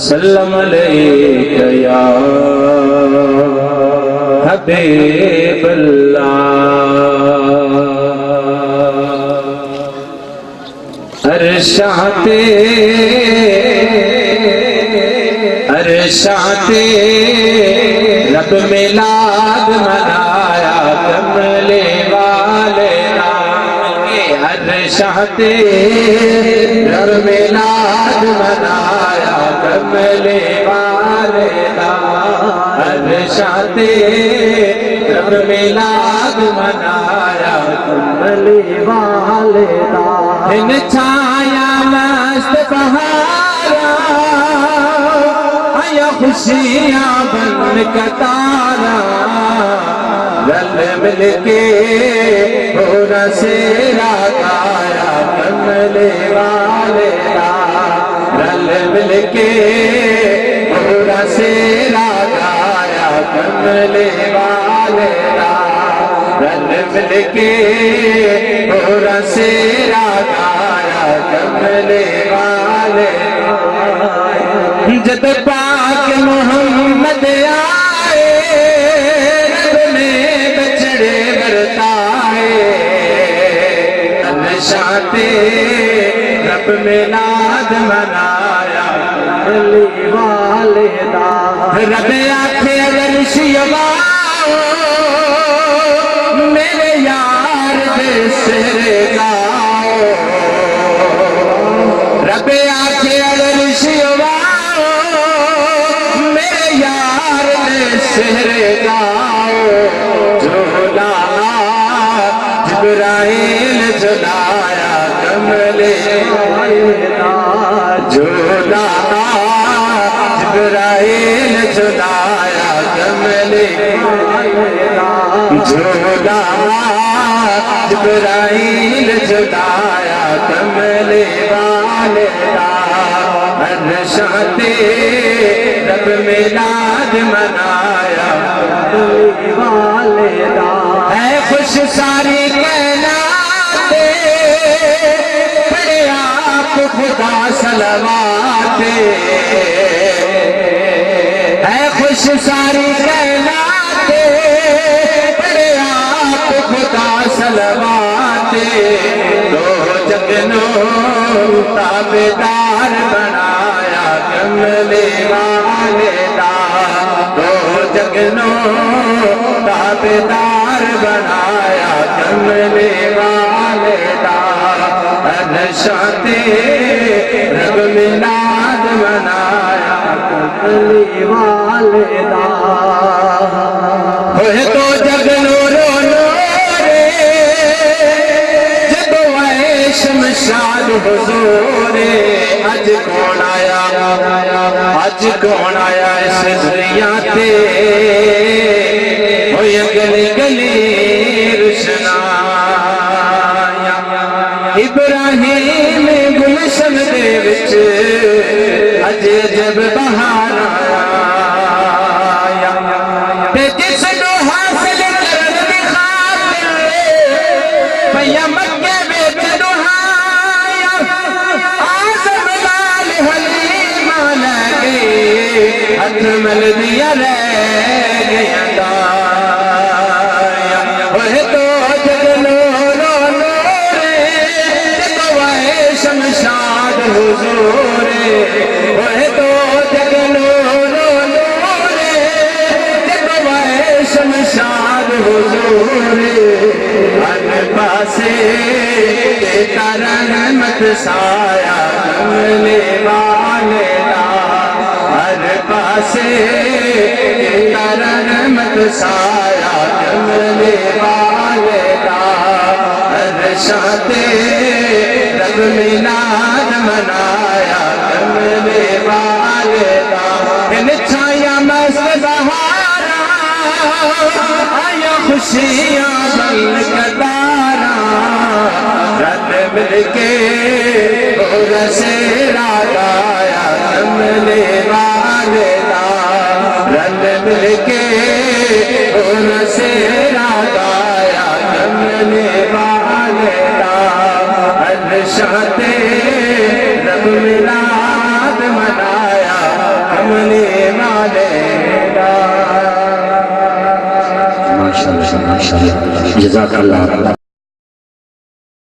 وسلم علیک یا حبیب اللہ عرشات رب میلاد منایا کملے والے نام کے عرشات رب میلاد منایا کملے والے نام عرشات رب میلاد منایا کملے والے نام ان چھایا مست بہارا آیا خوشیاں بن کتارا رل مل کے پورا سیرا گایا کملے والے رل مل کے پورا سیرا گایا کملے والے رل مل کے پورا سیرا گایا کملے والے جب پاک محمد آئے رب نے بچڑے برتائے عرشات رب میلاد منایا کملے والے رب آکھے اگر شیواؤ میرے یار دے سر گاؤ رب آکھے اگر شیواؤ سہر گاؤ جھولا جبرائیل جھلایا کملے جھولا جبرائیل جھلایا کملے جھولا جبرائیل جھلایا کملے والے عرشات رب میلاد منایا کملے والے اے خوش ساری کائنات پڑھے آپ خدا صلوات اے خوش ساری کائنات پڑھے آپ خدا صلوات دو جگنوں تابدار بنایا کملے والے دو جگنوں تابدار بنایا کملے والے عرشات رب میلاد منایا کملے والے ہوئے تو جگنوں رو رے جب آئے شمشاد حضور اج کون آیا اج کون آیا اس دنیا تے ہوئی گلی گلی روشنایا ابراہیم گلشن دے وچ اج عجب بہار آیا تے جس نو حاصل کرن دی خاطر پیا مکے وچ دہایا آزم لال حلیمہ لے گئے ہتھ مل دیا رہ گیا دایا ہوئے تو جگنوں رو رے جب آئے شمشاد حضور ہوئے تو جگنوں رو رے جب آئے شمشاد حضور ہر پاسے دیتا رحمت سایہ کملے والے ہر پاسے دیتا رحمت سایہ کملے والے عرشات رب میلاد منایا کملے والے ان چھایا مست بہارا آیا خوشیاں بن کتارا رل مل کے پورا سیرا گایا کملے والے رل مل کے پورا سیرا گایا کملے والے عرشات رب میلاد منایا ماشاءاللہ جزاک اللہ